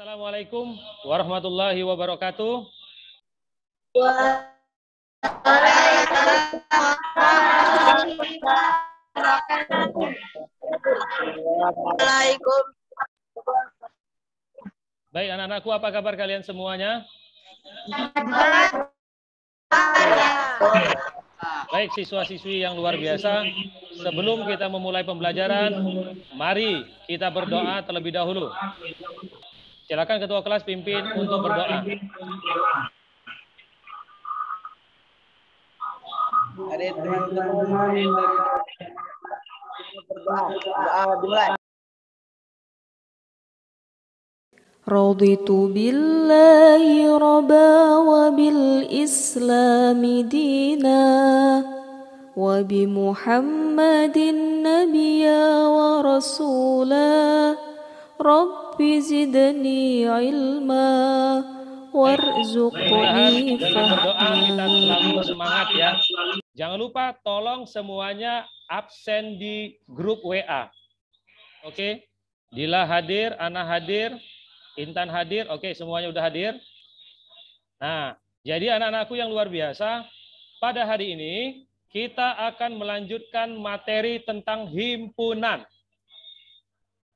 Assalamualaikum warahmatullahi wabarakatuh. Waalaikumsalam. Baik anak-anakku, apa kabar kalian semuanya? Baik siswa-siswi yang luar biasa, sebelum kita memulai pembelajaran, mari kita berdoa terlebih dahulu. Silakan ketua kelas pimpin untuk berdoa. Hari teman-teman berdoa dimulai. Raditu billahi rabba wa bil islami dina wa bi Muhammadin nabiyya wa rasula rabbi zidni ilma warzuqni Dalam berdoa kita selalu fahma. semangat ya. Jangan lupa tolong semuanya absen di grup WA. Oke? Dila hadir, Ana hadir, Intan hadir, oke semuanya udah hadir. Nah, jadi anak-anakku yang luar biasa, pada hari ini kita akan melanjutkan materi tentang himpunan.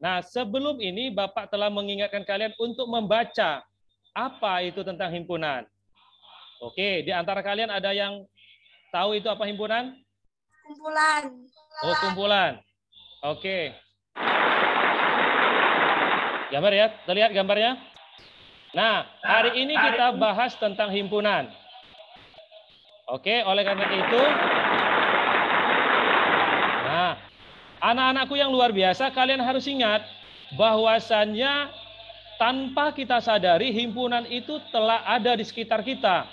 Nah, sebelum ini Bapak telah mengingatkan kalian untuk membaca apa itu tentang himpunan. Oke, di antara kalian ada yang tahu itu apa himpunan? Kumpulan. Oh, kumpulan. Oke. Gambar ya, terlihat gambarnya? Nah, hari ini kita bahas tentang himpunan. Oke, oleh karena itu, nah, anak-anakku yang luar biasa, kalian harus ingat bahwasannya tanpa kita sadari himpunan itu telah ada di sekitar kita.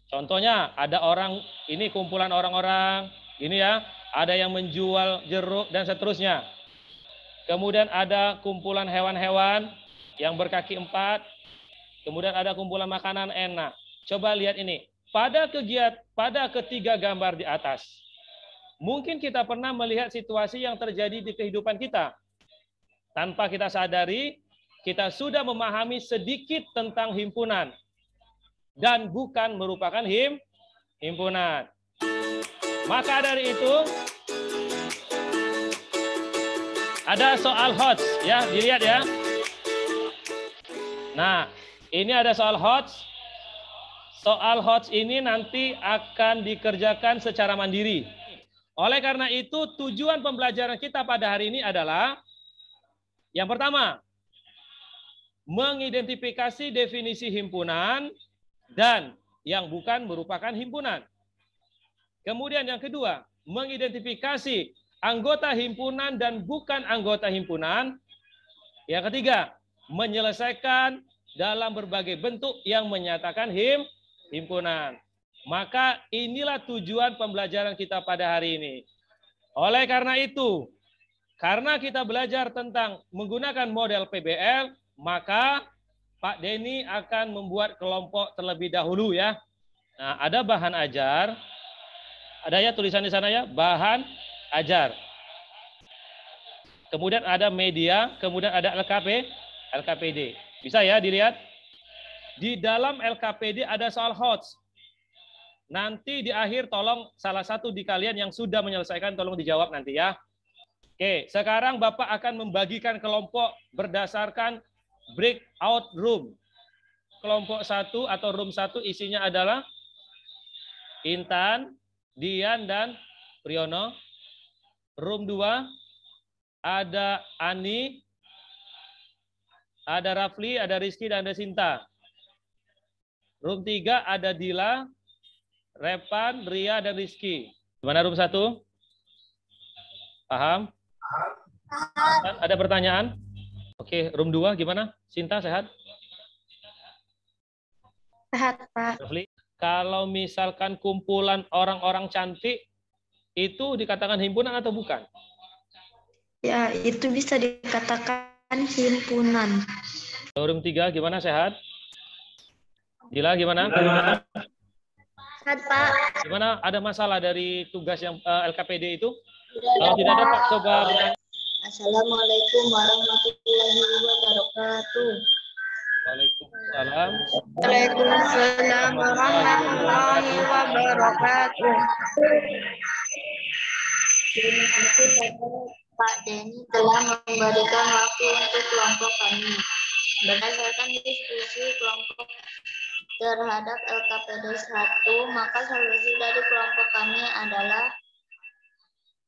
Contohnya, ada orang, ini kumpulan orang-orang, ini ya, ada yang menjual jeruk dan seterusnya. Kemudian ada kumpulan hewan-hewan yang berkaki 4. Kemudian ada kumpulan makanan enak. Coba lihat ini. Pada ketiga gambar di atas, mungkin kita pernah melihat situasi yang terjadi di kehidupan kita. Tanpa kita sadari, kita sudah memahami sedikit tentang himpunan. Dan bukan merupakan himpunan. Maka dari itu, ada soal HOTS ya, dilihat ya. Nah, ini ada soal HOTS. Soal HOTS ini nanti akan dikerjakan secara mandiri. Oleh karena itu, tujuan pembelajaran kita pada hari ini adalah yang pertama, mengidentifikasi definisi himpunan dan yang bukan merupakan himpunan. Kemudian yang kedua, mengidentifikasi anggota himpunan dan bukan anggota himpunan. Yang ketiga, menyelesaikan dalam berbagai bentuk yang menyatakan himpunan. Maka inilah tujuan pembelajaran kita pada hari ini. Oleh karena itu, karena kita belajar tentang menggunakan model PBL, maka Pak Denny akan membuat kelompok terlebih dahulu ya. Nah, ada bahan ajar. Ada ya tulisan di sana ya, bahan ajar. Kemudian ada media, kemudian ada LKPD. Bisa ya dilihat? Di dalam LKPD ada soal HOTS. Nanti di akhir tolong salah satu di kalian yang sudah menyelesaikan tolong dijawab nanti ya. Oke, sekarang Bapak akan membagikan kelompok berdasarkan breakout room. Kelompok 1 atau room 1 isinya adalah Intan, Dian, dan Priyono. Room 2 ada Ani, ada Rafli, ada Rizky, dan ada Sinta. Room 3 ada Dila, Repan, Ria, dan Rizky. Gimana room 1? Paham? Ada pertanyaan? Oke, room 2 gimana? Sinta sehat? Sehat, Pak. Rafli, kalau misalkan kumpulan orang-orang cantik, itu dikatakan himpunan atau bukan? Ya, itu bisa dikatakan himpunan. Room 3 gimana, sehat? Dila gimana? Sehat, Pak. Gimana, ada masalah dari tugas yang LKPD itu? Kalau tidak ada Pak, coba bertanya. Assalamualaikum warahmatullahi wabarakatuh. Waalaikumsalam. Waalaikumsalam warahmatullahi wabarakatuh. Terima kasih Pak Denny telah memberikan waktu untuk kelompok kami. Berdasarkan diskusi kelompok terhadap LKPD 1, maka solusi dari kelompok kami adalah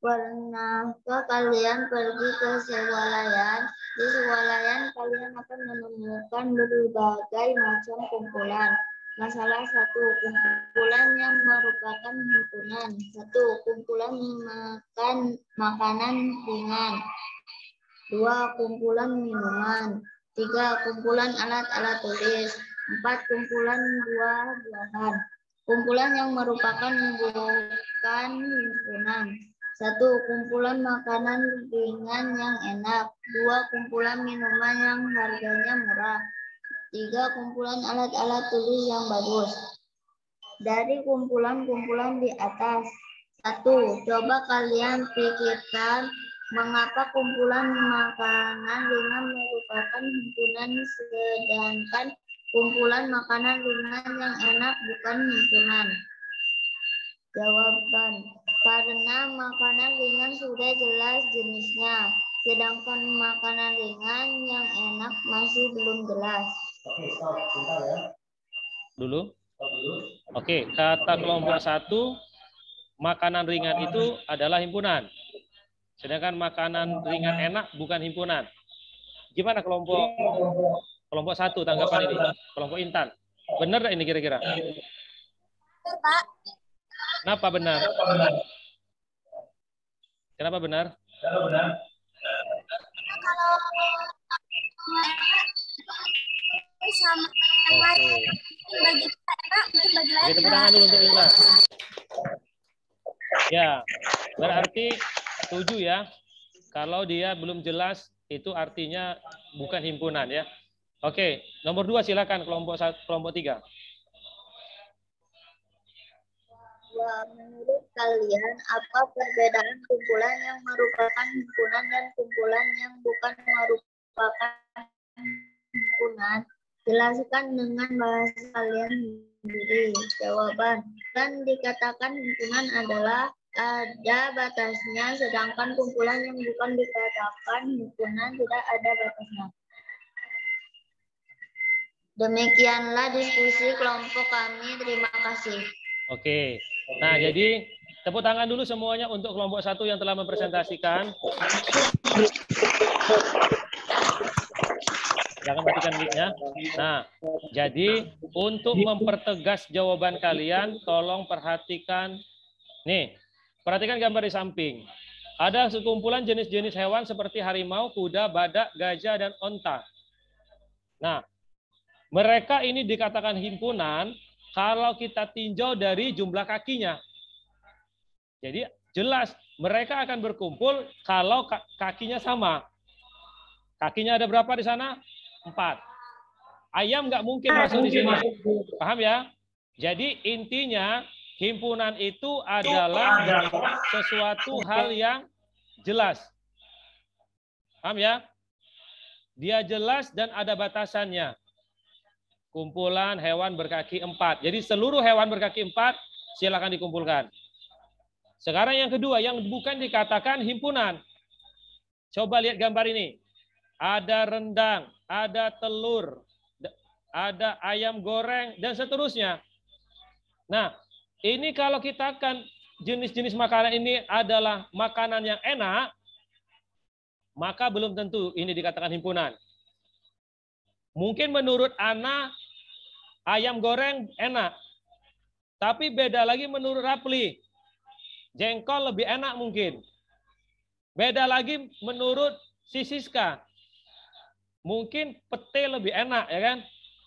pernahkah kalian pergi ke swalayan? Di swalayan kalian akan menemukan berbagai macam kumpulan. Masalah 1, kumpulan yang merupakan himpunan. 1, kumpulan makan makanan ringan. 2, kumpulan minuman. 3, kumpulan alat-alat tulis. 4, kumpulan buah-buahan. Kumpulan yang merupakan bukan himpunan. 1, kumpulan makanan ringan yang enak. 2, kumpulan minuman yang harganya murah. 3, kumpulan alat-alat tulis yang bagus. Dari kumpulan-kumpulan di atas. 1, coba kalian pikirkan mengapa kumpulan makanan ringan merupakan himpunan sedangkan kumpulan makanan ringan yang enak bukan himpunan. Jawaban, karena makanan ringan sudah jelas jenisnya, sedangkan makanan ringan yang enak masih belum jelas. Dulu. Oke, kata kelompok 1, makanan ringan itu adalah himpunan. Sedangkan makanan ringan enak bukan himpunan. Gimana kelompok 1 tanggapan ini? Kelompok Intan. Benar ini kira-kira? Pak. Kenapa benar? Kenapa benar? Kalau sama yang lain bagi kita enak, mungkin bagi lain. Tepuk tangan dulu untuk Intan. Ya, berarti setuju ya. Kalau dia belum jelas, itu artinya bukan himpunan ya. Oke, nomor 2 silakan kelompok 3. Menurut kalian, apa perbedaan kumpulan yang merupakan himpunan dan kumpulan yang bukan merupakan himpunan? Jelaskan dengan bahasa kalian sendiri. Jawaban, dan dikatakan himpunan adalah ada batasnya, sedangkan kumpulan yang bukan dikatakan himpunan tidak ada batasnya. Demikianlah diskusi kelompok kami. Terima kasih. Oke. Nah, jadi tepuk tangan dulu semuanya untuk kelompok 1 yang telah mempresentasikan. Jangan matikan mic-nya. Nah, jadi untuk mempertegas jawaban kalian, tolong perhatikan. Nih, perhatikan gambar di samping. Ada sekumpulan jenis-jenis hewan seperti harimau, kuda, badak, gajah, dan onta. Nah, mereka ini dikatakan himpunan kalau kita tinjau dari jumlah kakinya. Jadi jelas mereka akan berkumpul kalau kakinya sama. Kakinya ada berapa di sana? 4. Ayam nggak mungkin masuk di sini. Paham ya? Jadi intinya himpunan itu adalah sesuatu hal yang jelas. Paham ya? Dia jelas dan ada batasannya. Kumpulan hewan berkaki 4. Jadi seluruh hewan berkaki 4 silakan dikumpulkan. Sekarang yang kedua, yang bukan dikatakan himpunan. Coba lihat gambar ini. Ada rendang, ada telur, ada ayam goreng, dan seterusnya. Nah, ini kalau kita akan jenis-jenis makanan ini adalah makanan yang enak, maka belum tentu ini dikatakan himpunan. Mungkin menurut Ana, ayam goreng enak. Tapi beda lagi menurut Rapli. Jengkol lebih enak mungkin. Beda lagi menurut si Siska. Mungkin pete lebih enak, ya kan?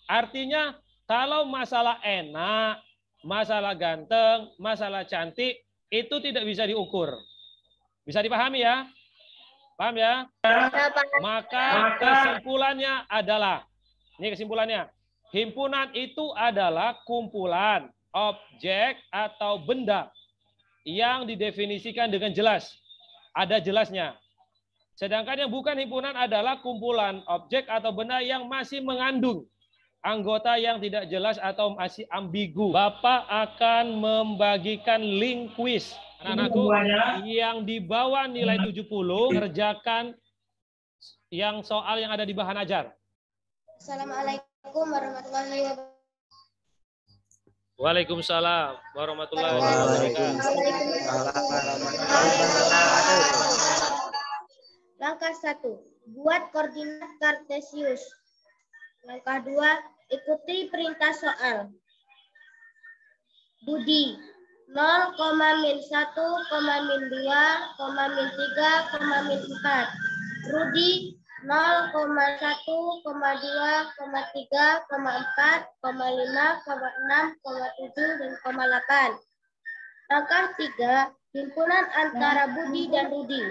Artinya kalau masalah enak, masalah ganteng, masalah cantik, itu tidak bisa diukur. Bisa dipahami ya? Paham ya? Maka kesimpulannya adalah, ini kesimpulannya, himpunan itu adalah kumpulan objek atau benda yang didefinisikan dengan jelas. Ada jelasnya. Sedangkan yang bukan himpunan adalah kumpulan objek atau benda yang masih mengandung anggota yang tidak jelas atau masih ambigu. Bapak akan membagikan link quiz. Anak-anakku yang di bawah nilai 70 kerjakan yang soal yang ada di bahan ajar. Assalamualaikum warahmatullahi wabarakatuh. Waalaikumsalam warahmatullahi wabarakatuh. Langkah 1. Buat koordinat kartesius. Langkah 2. Ikuti perintah soal. Budi 0, min 1, min 2, min 3, min 4. Rudi 0, 1, 2, 3, 4, 5, 6, 7, dan 8. Langkah 3. Himpunan antara Budi dan Rudi.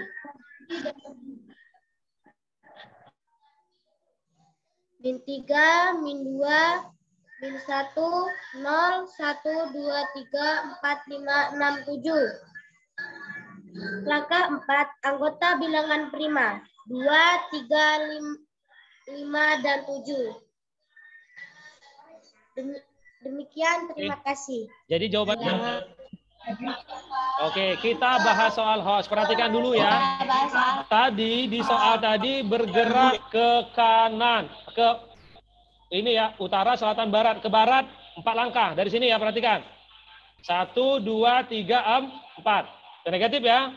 Min 3, min 2, min 1, 0, 1, 2, 3, 4, 5, 6, 7. Langkah 4. Anggota bilangan prima. 2, 3, 5, dan 7. Demikian, terima kasih. Jadi jawabannya. Oke, kita bahas soal host. Perhatikan dulu ya. Tadi di soal tadi bergerak ke kanan, ke ini ya, utara, selatan, barat. Ke barat 4 langkah. Dari sini ya, perhatikan. 1, 2, 3, 4. Negatif ya.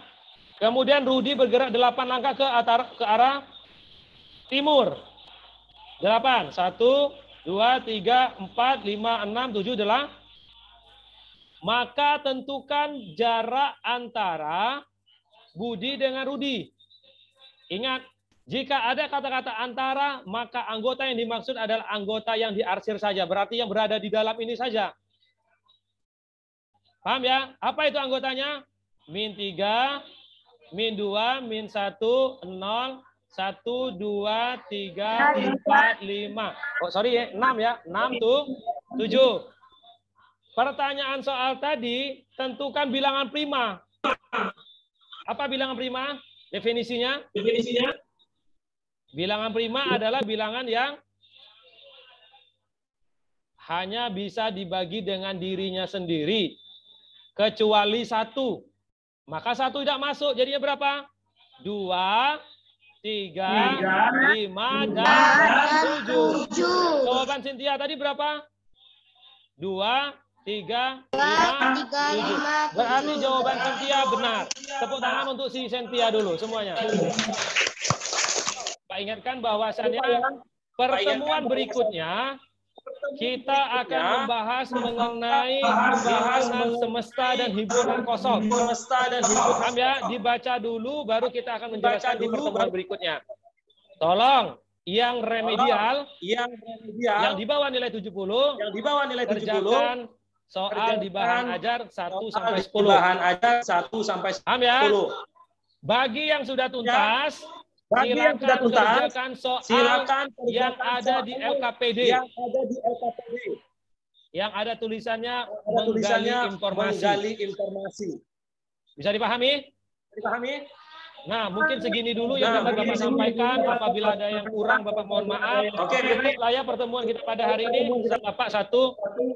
Kemudian Rudi bergerak 8 langkah ke arah timur. 8. 1, 2, 3, 4, 5, 6, 7, 8. Maka tentukan jarak antara Budi dengan Rudi. Ingat, jika ada kata-kata antara, maka anggota yang dimaksud adalah anggota yang diarsir saja. Berarti yang berada di dalam ini saja. Paham ya? Apa itu anggotanya? Min 3, min 2, min 1, 0, 1, 2, 3, 4, 5. Oh, sorry ya, 6 ya. 6 tuh, 7. Pertanyaan soal tadi, tentukan bilangan prima. Apa bilangan prima? Definisinya? Bilangan prima adalah bilangan yang hanya bisa dibagi dengan dirinya sendiri. Kecuali 1. Maka 1 tidak masuk. Jadinya berapa? 2, 3, 5, dan 7. Jawaban Cynthia tadi berapa? 2, 3, 5, 7. Berarti jawaban Cynthia benar. Tepuk tangan untuk si Cynthia dulu semuanya. Pak ingatkan bahwasannya pertemuan berikutnya kita akan membahas mengenai himpunan semesta dan himpunan kosong. Paham ya? Dibaca dulu baru kita akan menjelaskan di pertemuan berikutnya. Tolong yang remedial, yang di bawah nilai 70, kerjakan soal di bahan ajar 1 sampai 10. Paham ya? Bagi yang sudah tuntas, silakan kerjakan soal yang ada di LKPD. Yang ada tulisannya menggali informasi. Bisa dipahami? Nah, mungkin segini dulu yang dapat Bapak sampaikan. Apabila ada yang kurang, Bapak mohon maaf. Oke, cukup lah ya pertemuan kita pada hari ini. Bapak 1,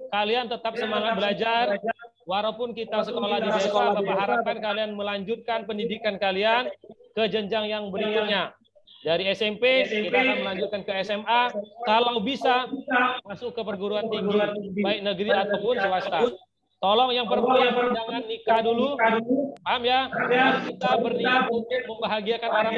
kalian tetap semangat belajar. Walaupun kita sekolah di desa, Bapak harapkan kalian melanjutkan pendidikan kalian ke jenjang yang berikutnya. Dari SMP, kita akan melanjutkan ke SMA. Kalau bisa, masuk ke perguruan tinggi, baik negeri ataupun swasta. Tolong yang perempuan jangan nikah dulu, paham ya? Kita berniat untuk membahagiakan orang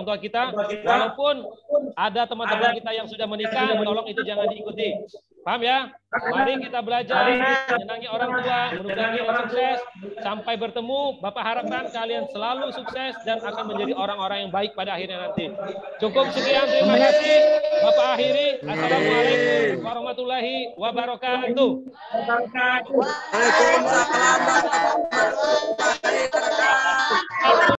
tua kita. Walaupun ada teman-teman kita yang sudah menikah, tolong itu jangan diikuti. Paham ya? Mari kita belajar, menyenangi orang tua, mudah-mudahan kita sukses. Sampai bertemu, Bapak harapkan kalian selalu sukses dan akan menjadi orang-orang yang baik pada akhirnya nanti. Cukup sekian, terima kasih. Bapak akhiri. Assalamualaikum warahmatullahi wabarakatuh. Waalaikumsalam warahmatullahi wabarakatuh.